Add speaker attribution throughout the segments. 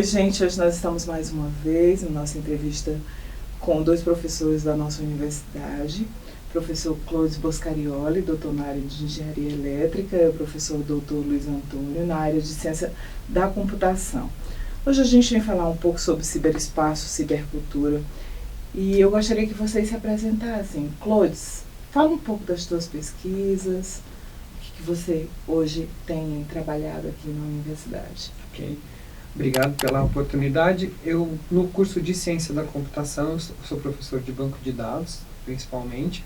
Speaker 1: gente, hoje nós estamos mais uma vez na nossa entrevista com dois professores da nossa universidade, o professor Clodes Boscarioli, doutor na área de Engenharia Elétrica, e o professor doutor Luiz Antônio, na área de Ciência da Computação. Hoje a gente vem falar um pouco sobre ciberespaço, cibercultura, e eu gostaria que vocês se apresentassem. Clodes, fala um pouco das suas pesquisas, o que você hoje tem trabalhado aqui na universidade.
Speaker 2: Ok. Obrigado pela oportunidade. Eu, no curso de Ciência da Computação, eu sou professor de banco de dados, principalmente,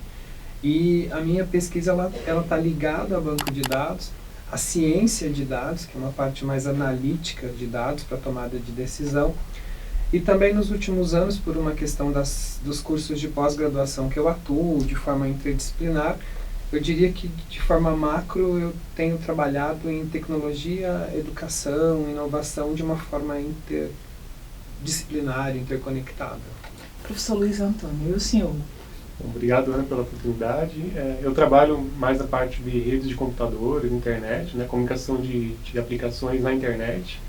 Speaker 2: e a minha pesquisa ela está ligada a banco de dados, a ciência de dados, que é uma parte mais analítica de dados para tomada de decisão, e também nos últimos anos, por uma questão dos cursos de pós-graduação que eu atuo de forma interdisciplinar, eu diria que, de forma macro, eu tenho trabalhado em tecnologia, educação, inovação de uma forma interdisciplinar, interconectada.
Speaker 1: Professor Luiz Antônio, e o senhor?
Speaker 3: Obrigado, Ana, pela oportunidade. Eu trabalho mais na parte de redes de computadores, internet, né, comunicação de aplicações na internet.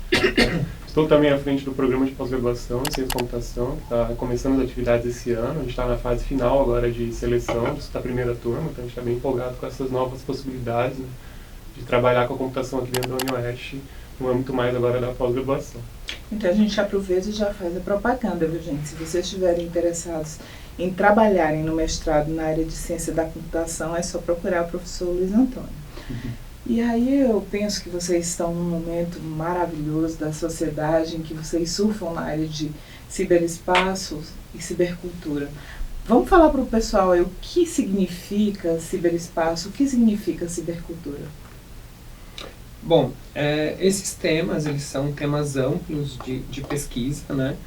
Speaker 3: Estou também à frente do programa de pós-graduação em Ciência da Computação, que está começando as atividades esse ano. A gente está na fase final agora de seleção da primeira turma, então a gente está bem empolgado com essas novas possibilidades, né, de trabalhar com a computação aqui dentro da UniOeste, no âmbito mais agora da pós-graduação.
Speaker 1: Então a gente aproveita e já faz a propaganda, viu, gente? Se vocês estiverem interessados em trabalharem no mestrado na área de Ciência da Computação, é só procurar o professor Luiz Antônio. E aí eu penso que vocês estão num momento maravilhoso da sociedade, em que vocês surfam na área de ciberespaço e cibercultura. Vamos falar para o pessoal aí o que significa ciberespaço, o que significa cibercultura?
Speaker 2: Bom, esses temas, eles são temas amplos de pesquisa, né?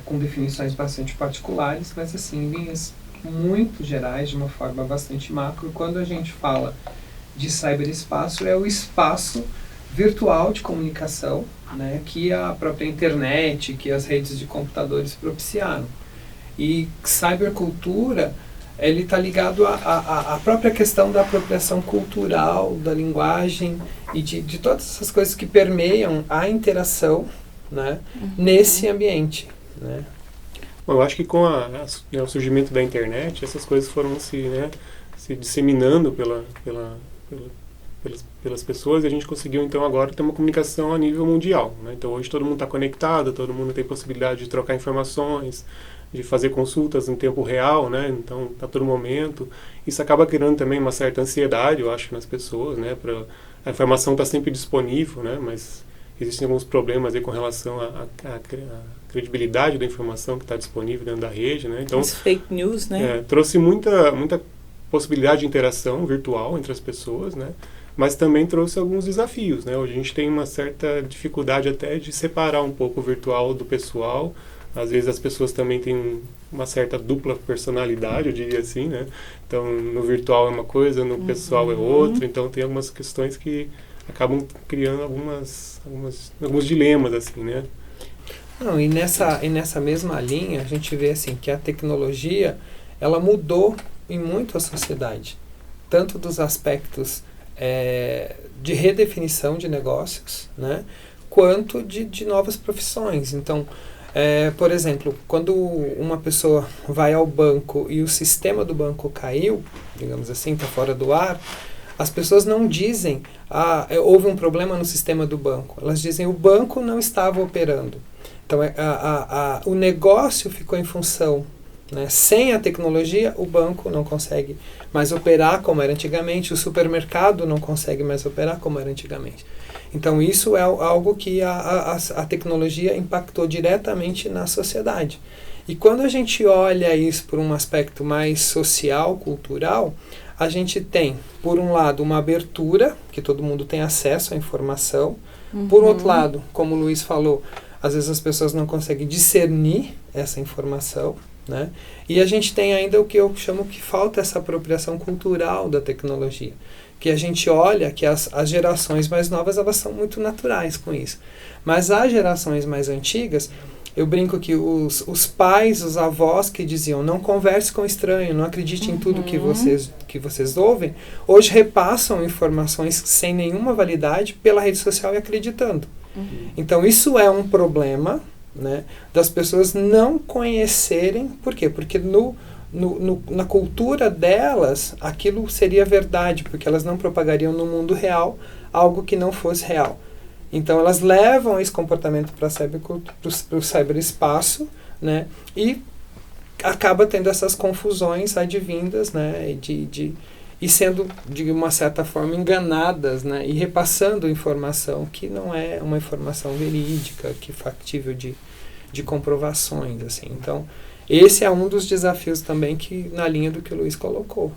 Speaker 2: Com definições bastante particulares, mas assim, em linhas muito gerais, de uma forma bastante macro. Quando a gente fala de cyberespaço, é o espaço virtual de comunicação, né, que a própria internet, que as redes de computadores propiciaram. E cybercultura, ele está ligado à própria questão da apropriação cultural, da linguagem e de todas essas coisas que permeiam a interação, né, nesse ambiente, né.
Speaker 3: Bom, eu acho que com o surgimento da internet, essas coisas foram se disseminando pelas pessoas, e a gente conseguiu então agora ter uma comunicação a nível mundial, né? Então hoje todo mundo está conectado, todo mundo tem possibilidade de trocar informações, de fazer consultas em tempo real, né? Então a todo momento. Isso acaba criando também uma certa ansiedade, eu acho, nas pessoas, né? A informação está sempre disponível, né? Mas existem alguns problemas aí com relação à credibilidade da informação que está disponível dentro da rede, né? Então,
Speaker 1: as fake news, né?
Speaker 3: Trouxe muita possibilidade de interação virtual entre as pessoas, né? Mas também trouxe alguns desafios, né? Hoje a gente tem uma certa dificuldade até de separar um pouco o virtual do pessoal. Às vezes as pessoas também têm uma certa dupla personalidade, eu diria assim, né? Então, no virtual é uma coisa, no pessoal é outra. Então, tem algumas questões que acabam criando alguns dilemas, assim, né?
Speaker 2: Não, e nessa mesma linha, a gente vê assim que a tecnologia, ela mudou em muito a sociedade, tanto dos aspectos de redefinição de negócios, né, quanto de novas profissões. Então, por exemplo, quando uma pessoa vai ao banco e o sistema do banco caiu, digamos assim, está fora do ar, as pessoas não dizem, houve um problema no sistema do banco. Elas dizem, o banco não estava operando. Então, o negócio ficou em função, né? Sem a tecnologia, o banco não consegue mais operar como era antigamente, o supermercado não consegue mais operar como era antigamente. Então, isso é algo que a tecnologia impactou diretamente na sociedade. E quando a gente olha isso por um aspecto mais social, cultural, a gente tem, por um lado, uma abertura, que todo mundo tem acesso à informação. Por outro lado, como o Luiz falou, às vezes as pessoas não conseguem discernir essa informação, né? E a gente tem ainda o que eu chamo que falta essa apropriação cultural da tecnologia, que a gente olha que as gerações mais novas, elas são muito naturais com isso, mas as gerações mais antigas, eu brinco que os pais, os avós que diziam não converse com estranho, não acredite em tudo que vocês ouvem, hoje repassam informações sem nenhuma validade pela rede social e acreditando. Então, isso é um problema, né, das pessoas não conhecerem. Por quê? Porque na cultura delas, aquilo seria verdade, porque elas não propagariam no mundo real algo que não fosse real. Então, elas levam esse comportamento para o cyberespaço, né, e acaba tendo essas confusões advindas, né, e sendo, de uma certa forma, enganadas, né, e repassando informação que não é uma informação verídica, que é factível de comprovações, assim. Então, esse é um dos desafios também que, na linha do que o Luiz colocou.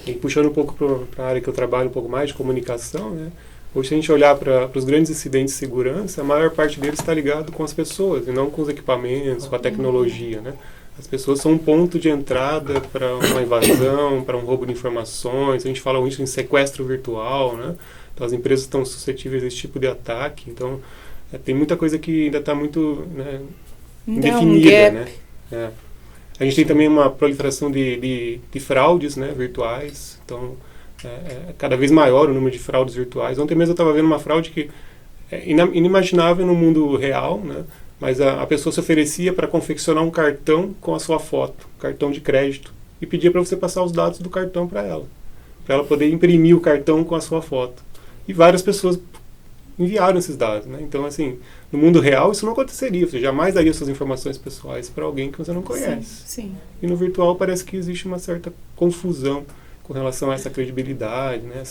Speaker 3: E puxando um pouco para a área que eu trabalho, um pouco mais de comunicação, né, hoje, se a gente olhar para os grandes incidentes de segurança, a maior parte deles está ligado com as pessoas, e não com os equipamentos, com a tecnologia, né. As pessoas são um ponto de entrada para uma invasão, para um roubo de informações. A gente fala isso em sequestro virtual, né? Então, as empresas estão suscetíveis a esse tipo de ataque. Então, tem muita coisa que ainda está muito, né, indefinida, né? A gente tem também uma proliferação de fraudes, né, virtuais. Então, é cada vez maior o número de fraudes virtuais. Ontem mesmo eu estava vendo uma fraude que é inimaginável no mundo real, né? Mas a pessoa se oferecia para confeccionar um cartão com a sua foto, cartão de crédito, e pedia para você passar os dados do cartão para ela poder imprimir o cartão com a sua foto. E várias pessoas enviaram esses dados, né? Então, assim, no mundo real isso não aconteceria, você jamais daria suas informações pessoais para alguém que você não conhece.
Speaker 4: Sim.
Speaker 3: E no virtual parece que existe uma certa confusão com relação a essa credibilidade, né?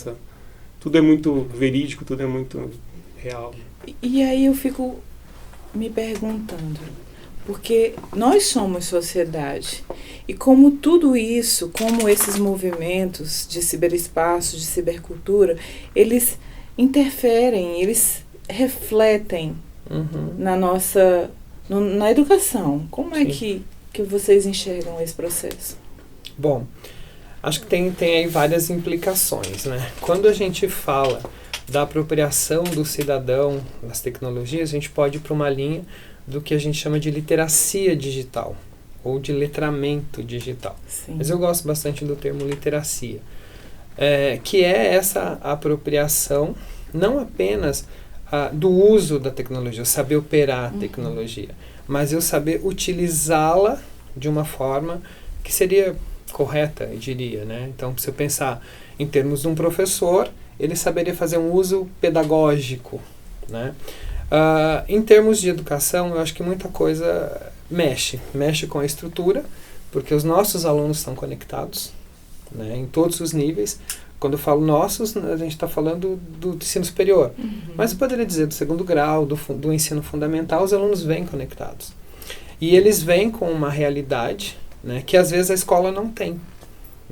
Speaker 3: Tudo é muito verídico, tudo é muito real.
Speaker 4: E aí eu fico me perguntando, porque nós somos sociedade, e como tudo isso, como esses movimentos de ciberespaço, de cibercultura, eles interferem, eles refletem na nossa, na educação. Como é que vocês enxergam esse processo?
Speaker 2: Bom, acho que tem aí várias implicações, né? Quando a gente fala da apropriação do cidadão das tecnologias, a gente pode ir para uma linha do que a gente chama de literacia digital, ou de letramento digital.
Speaker 4: Sim.
Speaker 2: Mas eu gosto bastante do termo literacia, que é essa apropriação, não apenas do uso da tecnologia, eu saber operar a tecnologia, mas eu saber utilizá-la de uma forma que seria correta, eu diria, né? Então, se eu pensar em termos de um professor, ele saberia fazer um uso pedagógico, né? Em termos de educação, eu acho que muita coisa mexe com a estrutura, porque os nossos alunos estão conectados, né, em todos os níveis. Quando eu falo nossos, a gente está falando do ensino superior, mas eu poderia dizer do segundo grau, do ensino fundamental, os alunos vêm conectados. E eles vêm com uma realidade, né, que às vezes a escola não tem.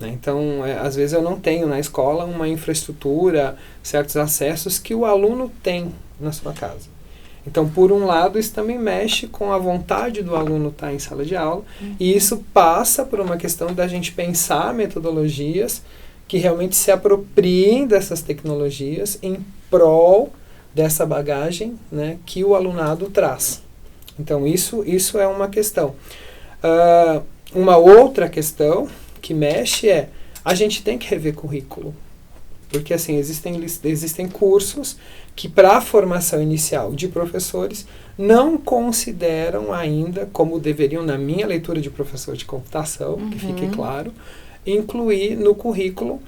Speaker 2: Então, às vezes eu não tenho na escola uma infraestrutura, certos acessos que o aluno tem na sua casa. Então, por um lado, isso também mexe com a vontade do aluno estar em sala de aula, e isso passa por uma questão da gente pensar metodologias que realmente se apropriem dessas tecnologias em prol dessa bagagem, né, que o alunado traz. Então, isso é uma questão. Uma outra questão que mexe a gente tem que rever currículo. Porque, assim, existem cursos que, para a formação inicial de professores, não consideram ainda, como deveriam, na minha leitura de professor de computação, que fique claro, incluir no currículo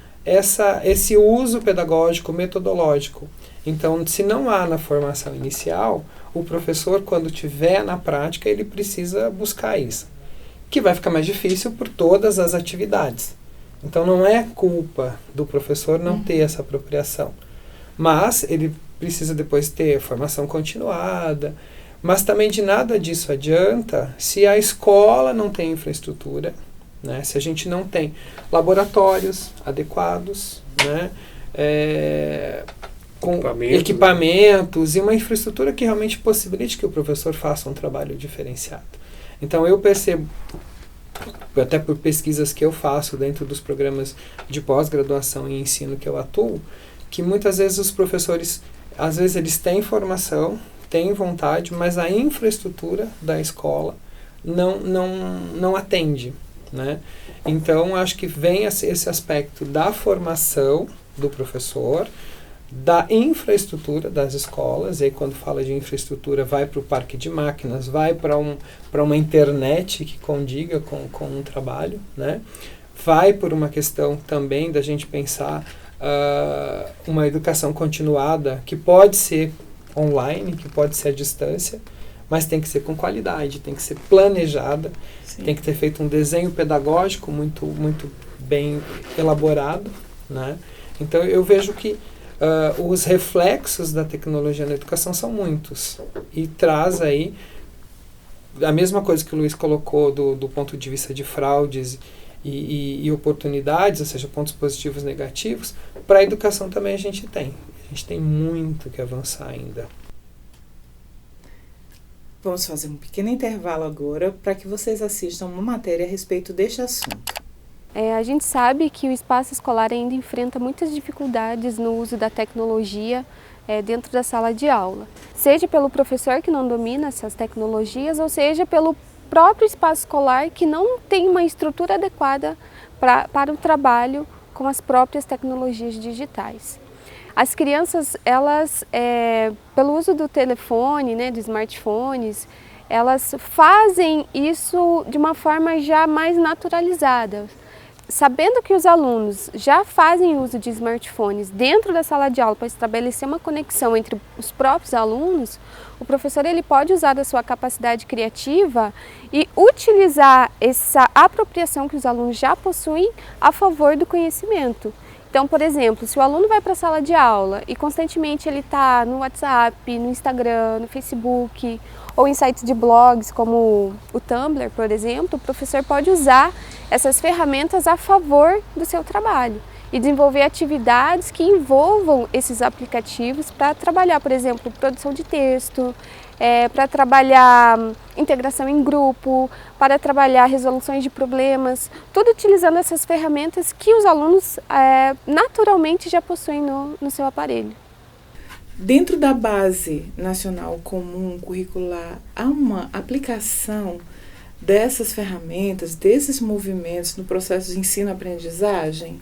Speaker 2: esse uso pedagógico, metodológico. Então, se não há na formação inicial, o professor, quando tiver na prática, ele precisa buscar isso, que vai ficar mais difícil por todas as atividades. Então, não é culpa do professor não ter essa apropriação, mas ele precisa depois ter formação continuada. Mas também de nada disso adianta se a escola não tem infraestrutura, né? Se a gente não tem laboratórios adequados, né? Com equipamentos e uma infraestrutura que realmente possibilite que o professor faça um trabalho diferenciado. Então, eu percebo, até por pesquisas que eu faço dentro dos programas de pós-graduação e ensino que eu atuo, que muitas vezes os professores, às vezes eles têm formação, têm vontade, mas a infraestrutura da escola não atende, né? Então, acho que vem esse aspecto da formação do professor, da infraestrutura das escolas, e aí quando fala de infraestrutura vai para o parque de máquinas, vai para uma internet que condiga com um trabalho, né? Vai por uma questão também da gente pensar uma educação continuada que pode ser online, que pode ser à distância, mas tem que ser com qualidade, tem que ser planejada, sim, tem que ter feito um desenho pedagógico muito, muito bem elaborado, né? Então eu vejo que os reflexos da tecnologia na educação são muitos e traz aí a mesma coisa que o Luiz colocou do ponto de vista de fraudes e oportunidades, ou seja, pontos positivos e negativos. Para a educação também a gente tem muito que avançar ainda.
Speaker 4: Vamos fazer um pequeno intervalo agora para que vocês assistam uma matéria a respeito deste assunto.
Speaker 5: A gente sabe que o espaço escolar ainda enfrenta muitas dificuldades no uso da tecnologia dentro da sala de aula. Seja pelo professor que não domina essas tecnologias, ou seja pelo próprio espaço escolar que não tem uma estrutura adequada para o trabalho com as próprias tecnologias digitais. As crianças, elas, pelo uso do telefone, né, de smartphones, elas fazem isso de uma forma já mais naturalizada. Sabendo que os alunos já fazem uso de smartphones dentro da sala de aula para estabelecer uma conexão entre os próprios alunos, o professor ele pode usar da sua capacidade criativa e utilizar essa apropriação que os alunos já possuem a favor do conhecimento. Então, por exemplo, se o aluno vai para a sala de aula e constantemente ele está no WhatsApp, no Instagram, no Facebook ou em sites de blogs como o Tumblr, por exemplo, o professor pode usar essas ferramentas a favor do seu trabalho e desenvolver atividades que envolvam esses aplicativos para trabalhar, por exemplo, produção de texto, para trabalhar integração em grupo, para trabalhar resoluções de problemas, tudo utilizando essas ferramentas que os alunos naturalmente já possuem no seu aparelho.
Speaker 4: Dentro da Base Nacional Comum Curricular, há uma aplicação dessas ferramentas, desses movimentos no processo de ensino-aprendizagem?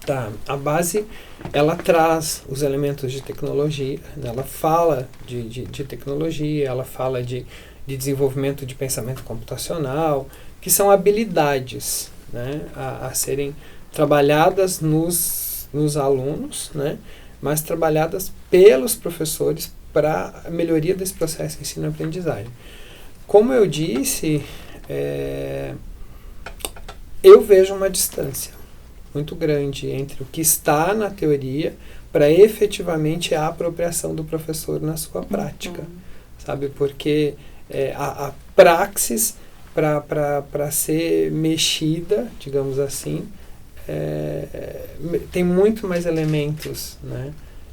Speaker 2: Tá, a base, ela traz os elementos de tecnologia, né? Ela fala de tecnologia, ela fala de desenvolvimento de pensamento computacional, que são habilidades, né, a serem trabalhadas nos alunos, né, mas trabalhadas pelos professores para a melhoria desse processo de ensino-aprendizagem. Como eu disse, eu vejo uma distância muito grande entre o que está na teoria para efetivamente a apropriação do professor na sua prática, sabe? Porque a praxis para ser mexida, digamos assim, tem muito mais elementos, né?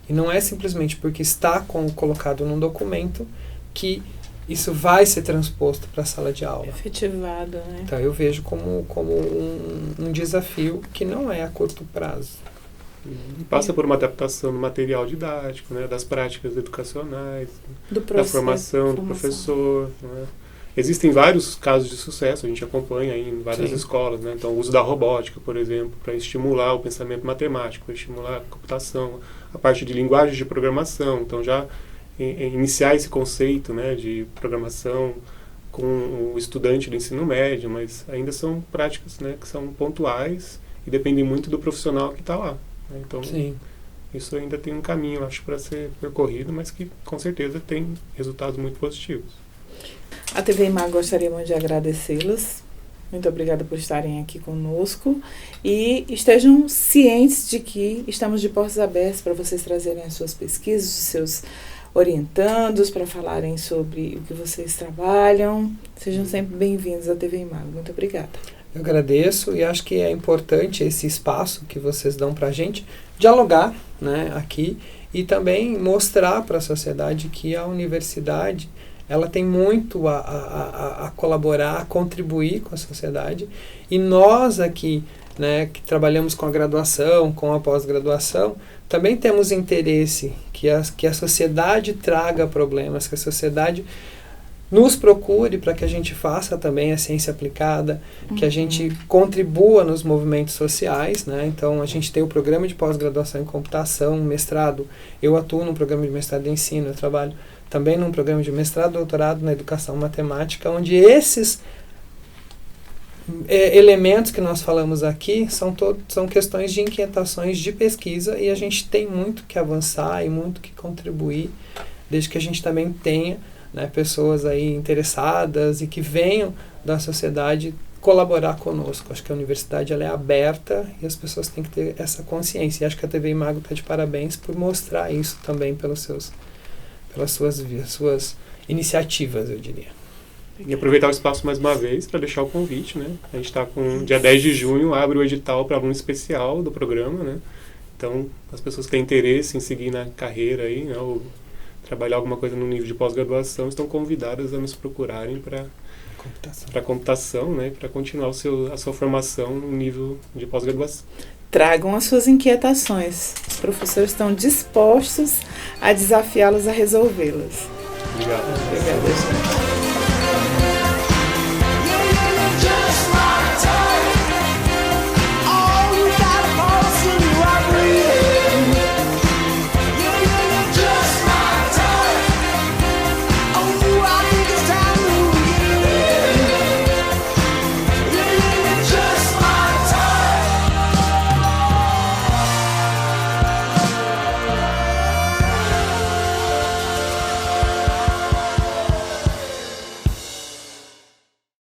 Speaker 2: E não é simplesmente porque está colocado num documento que isso vai ser transposto para a sala de aula.
Speaker 4: Efetivado, né?
Speaker 2: Então eu vejo como um desafio que não é a curto prazo.
Speaker 3: Passa por uma adaptação do material didático, né, das práticas educacionais, da formação do professor. Né? Existem vários casos de sucesso, a gente acompanha aí em várias escolas, né? Então o uso da robótica, por exemplo, para estimular o pensamento matemático, estimular a computação, a parte de linguagens de programação, então já iniciar esse conceito, né, de programação com o estudante do ensino médio, mas ainda são práticas, né, que são pontuais e dependem muito do profissional que está lá. Né? Então, isso ainda tem um caminho, acho, para ser percorrido, mas que com certeza tem resultados muito positivos.
Speaker 4: A TV IMAG gostaria muito de agradecê-los. Muito obrigada por estarem aqui conosco e estejam cientes de que estamos de portas abertas para vocês trazerem as suas pesquisas, os seus orientandos, para falarem sobre o que vocês trabalham. Sejam sempre bem-vindos à TV IMAG. Muito obrigada.
Speaker 2: Eu agradeço e acho que é importante esse espaço que vocês dão para a gente dialogar, né, aqui e também mostrar para a sociedade que a universidade ela tem muito a colaborar, a contribuir com a sociedade e nós aqui, né, que trabalhamos com a graduação, com a pós-graduação, também temos interesse que a sociedade traga problemas, que a sociedade nos procure para que a gente faça também a ciência aplicada, que a gente contribua nos movimentos sociais, né? Então, a gente tem o programa de pós-graduação em computação, mestrado. Eu atuo num programa de mestrado em ensino, eu trabalho também num programa de mestrado e doutorado na educação matemática, onde esses elementos que nós falamos aqui são questões de inquietações de pesquisa, e a gente tem muito que avançar e muito que contribuir, desde que a gente também tenha, né, pessoas aí interessadas e que venham da sociedade colaborar conosco. Acho que a universidade ela é aberta e as pessoas têm que ter essa consciência. E acho que a TV Imago está de parabéns por mostrar isso também pelas suas iniciativas, eu diria.
Speaker 3: E aproveitar o espaço mais uma vez para deixar o convite, né? A gente está com dia 10 de junho, abre o edital para aluno especial do programa, né? Então, as pessoas que têm interesse em seguir na carreira aí, né, ou trabalhar alguma coisa no nível de pós-graduação, estão convidadas a nos procurarem para computação, né, para continuar a sua formação no nível de pós-graduação.
Speaker 4: Tragam as suas inquietações. Os professores estão dispostos a desafiá-los a resolvê-las.
Speaker 3: Obrigado.
Speaker 4: Obrigada, gente.